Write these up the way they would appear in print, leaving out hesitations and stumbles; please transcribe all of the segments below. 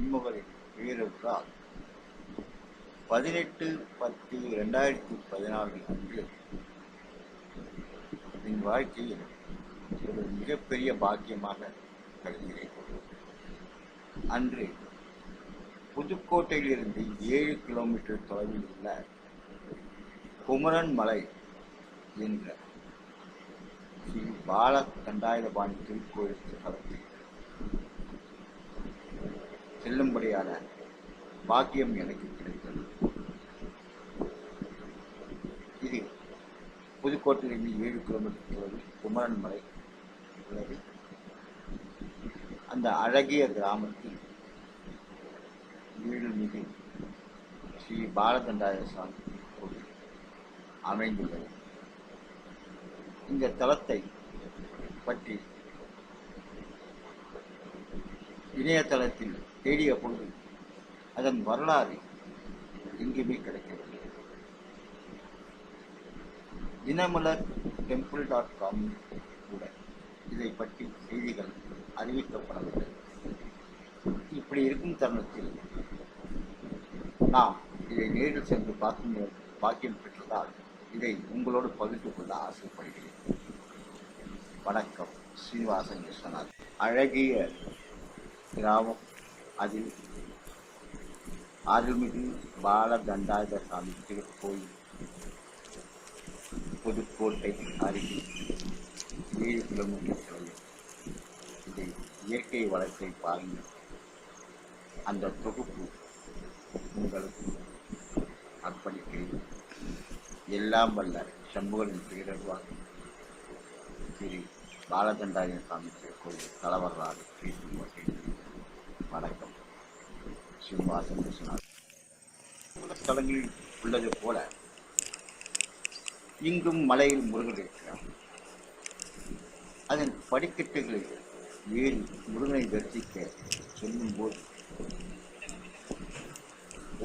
சண்முகரின் பேரொன்றால் 18/10/2014 அன்று என் வாழ்க்கையில் ஒரு மிகப்பெரிய பாக்கியமாக கருதுகிறேன். அன்று புதுக்கோட்டையிலிருந்து 7 கிலோமீட்டர் தொலைவில் உள்ள குமரன் மலை என்ற ஸ்ரீ பால தண்டாயுதபாணி திருக்கோயில் தலத்தில் செல்லும்படியான பாக்கியம் எனக்கு கிடைத்தது. இது புதுக்கோட்டையிலிருந்து 7 கிலோமீட்டர் தொலைவில் குமரன் மலை உள்ளது. அந்த அழகிய கிராமத்தில் வீடுமிகு ஸ்ரீ பாலதண்டாயுத சுவாமி கோவில் அமைந்துள்ளது. இந்த தலத்தை பற்றி இணையதளத்தில் தேடிய பொழுது அதன் வரலாறு எங்குமே கிடைக்கவில்லை. தினமலர் temple.com கூட இதை பற்றி செய்திகள் அறிவிக்கப்படவில்லை. இப்படி இருக்கும் தருணத்தில் நாம் இதை நேரில் சென்று பார்க்கும் பாக்கியம் பெற்றதால் இதை உங்களோடு பகிர்ந்து கொள்ள ஆசைப்படுகிறேன். வணக்கம். ஸ்ரீனிவாசன் விஸ்வநாத். அழகிய கிராமம், அதில் அருள்மிகு பாலதண்டாயுத சாமி திருக்கோயில் புதுக்கோட்டை அருகில் 7 கிலோமீட்டர் தொலைவில். இதை இயற்கை வளத்தை பாருங்கள். அந்த தொகுப்பு உங்களுக்கு அர்ப்பணிக்கிறேன். எல்லாம் வல்ல சண்முகரின் பேரருளால் திரு பாலதண்டாயுத சாமி திருக்கோயில் தலைவராக பேசும் வகையில். வணக்கம். ஸ்ரீனிவாசன் விஸ்வநாத். ஸ்தலங்களில் உள்ளது போல இங்கும் மலையில் முருகன் இருக்கிறார். அதன் படிக்கட்டுகளில் ஏறி முருகனை தரிசிக்க செல்லும் போது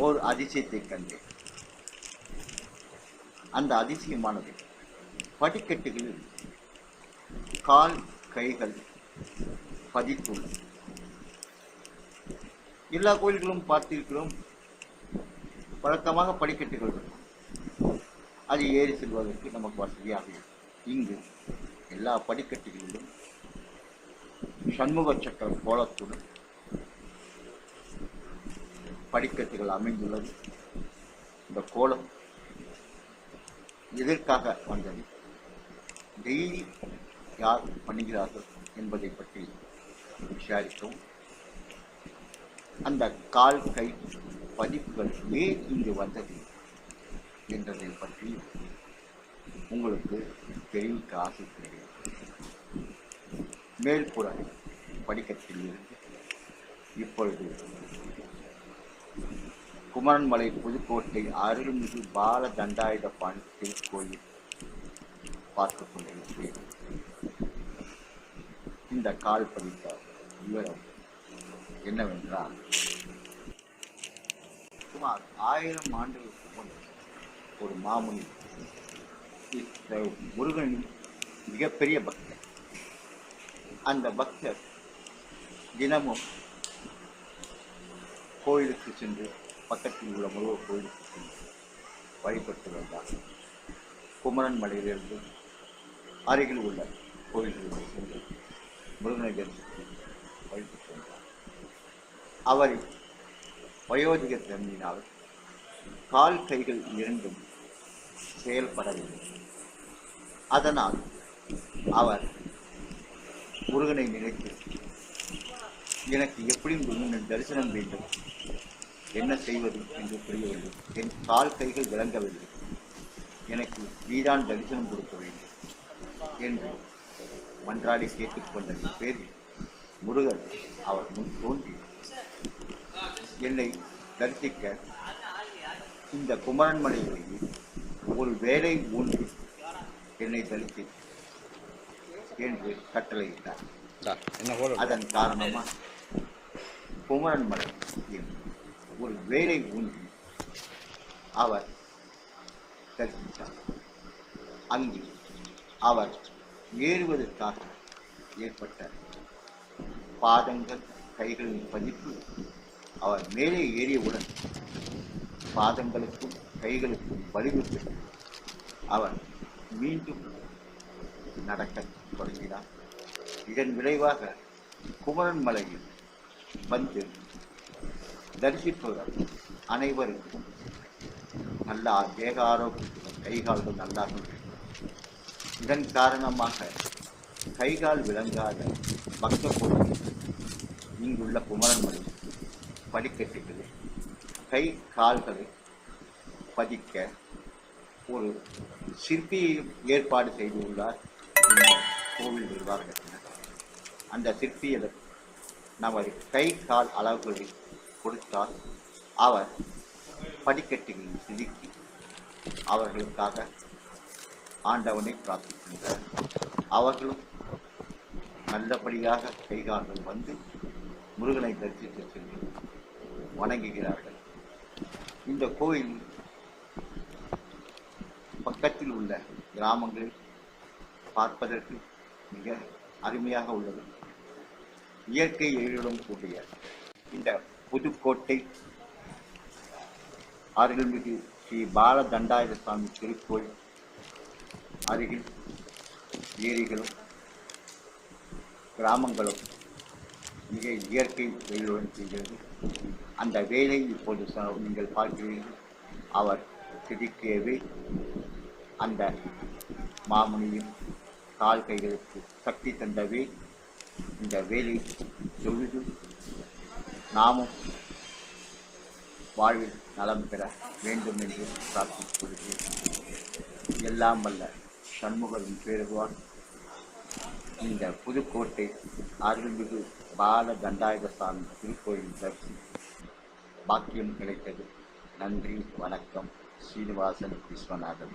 ஓர் அதிசயத்தை கண்டேன். அந்த அதிசயமானது படிக்கட்டுகளில் கால் கைகள் பதித்துள்ளது. எல்லா கோயில்களும் பார்த்திருக்கிறோம், வழக்கமாக படிக்கட்டுகள் இருக்கும். அது ஏறி செல்வதற்கு நமக்கு வசதியாக இருக்கும். இங்கு எல்லா படிக்கட்டுகளிலும் சண்முக சக்கர கோலத்துடன் படிக்கட்டுகள் அமைந்துள்ளது. இந்த கோலம் எதற்காக வந்தது, டெய்லி யார் பண்ணுகிறார்கள் என்பதை பற்றி விசாரிக்கவும், அந்த கால் கை பதிப்புகள் ஏன் இங்கு வந்தது என்றதை பற்றி உங்களுக்கு தெரிவிக்க ஆசைப்படுகிறேன். மேல்புற படிக்கட்டில் இருந்து இப்பொழுது குமரன்மலை புதுக்கோட்டை அருள்மிகு பாலதண்டாயுதபாணி திருக்கோயில் பார்த்துக் கொண்டிருக்கிறேன். இந்த கால் பதித்த விவரம் என்னவென்றால், சுமார் 1000 ஆண்டுகளுக்கு முன் ஒரு மாமுனி முருகனின் மிகப்பெரிய பக்தர். அந்த பக்தர் தினமும் கோயிலுக்கு சென்று, பக்கத்தில் உள்ள முருகர் கோயிலுக்கு சென்று வழிபட்டு வந்தார். குமரன் மலையிலிருந்து அருகில் உள்ள கோயில்களுக்கு சென்று முருகனை தரிசித்து வழிபட்டு வந்தார். அவரின் வயோதிக தன்மையினால் கால் கைகள் இரண்டும் செயல்படவில்லை. அதனால் அவர் முருகனை நினைத்து, எனக்கு எப்படியும் முருகனின் தரிசனம் வேண்டும், என்ன செய்வது என்று புரியவில்லை, என் கால் கைகள் விளங்கவில்லை, எனக்கு நீதான் தரிசனம் கொடுக்க வேண்டும் என்று மன்றாடி கேட்டுக்கொண்டதின் பேரில் முருகன் அவர் முன் தோன்றி என்னை தரிசிக்க இந்த குமரன் மலையிலேயே ஒரு வேலை ஊன்றி என்னை தரிசி என்று கட்டளையிட்டார். அதன் காரணமாக குமரன் மலை ஒரு வேலை ஊன்றி அவர் தரிசித்தார். அங்கு அவர் ஏறுவதற்காக ஏற்பட்ட பாதங்கள் கைகளின் பதிப்பு அவர் மேலே ஏறியவுடன் பாதங்களுக்கும் கைகளுக்கும் வலிவிட்டு அவர் மீண்டும் நடக்கத் தொடங்கினார். இதன் விளைவாக குமரன் மலையில் வந்து தரிசிப்பவர் அனைவருக்கும் நல்ல தேக ஆரோக்கியத்துடன் கைகால்கள் நல்லாக. இதன் காரணமாக கைகால் விளங்காத பக்த கோவில் இங்குள்ள குமரன் மலை படிக்கட்டுகளில் கை கால்களை பதிக்க ஒரு சிற்பியை ஏற்பாடு செய்துள்ளார் இந்த கோவில் நிர்வாகத்தினர். அந்த சிற்பியிடம் நமது கை கால் அளவுகளை கொடுத்தால் அவர் படிக்கட்டுகளில் சிறுக்கி அவர்களுக்காக ஆண்டவனை பிரார்த்திக்கின்றார். அவர்களும் நல்லபடியாக கைகால்கள் வந்து முருகனை தரிசித்து சென்று வணங்குகிறார்கள். இந்த கோயில் பக்கத்தில் உள்ள கிராமங்களில் பார்ப்பதற்கு மிக அருமையாக உள்ளது. இயற்கை எழிலுடன் கூடிய இந்த புதுக்கோட்டை அருள்மிகு ஸ்ரீ பால தண்டாயுத சுவாமி திருக்கோயில் அருகில் ஏரிகளும் கிராமங்களும் மிக இயற்கை வெயிலுடன் செய்கிறது. அந்த வேலை இப்போது நீங்கள் பார்க்கிறீர்கள். அவர் செதுக்கியவே அந்த மாமுனியின் கால் கைகளுக்கு சக்தி தந்தவே இந்த வேலை தொழுது நாமும் வாழ்வில் நலம் பெற வேண்டும் என்று பிரார்த்திக்கொள்கிறேன். எல்லாம் வல்ல சண்முகரின் பேருவார் இந்த புதுக்கோட்டை அருள்மிகு பால தண்டாயுத சாமி திருக்கோயில் தரிசி பாக்கியம் கிடைத்தது. நன்றி, வணக்கம். ஸ்ரீனிவாசன் விஸ்வநாதன்.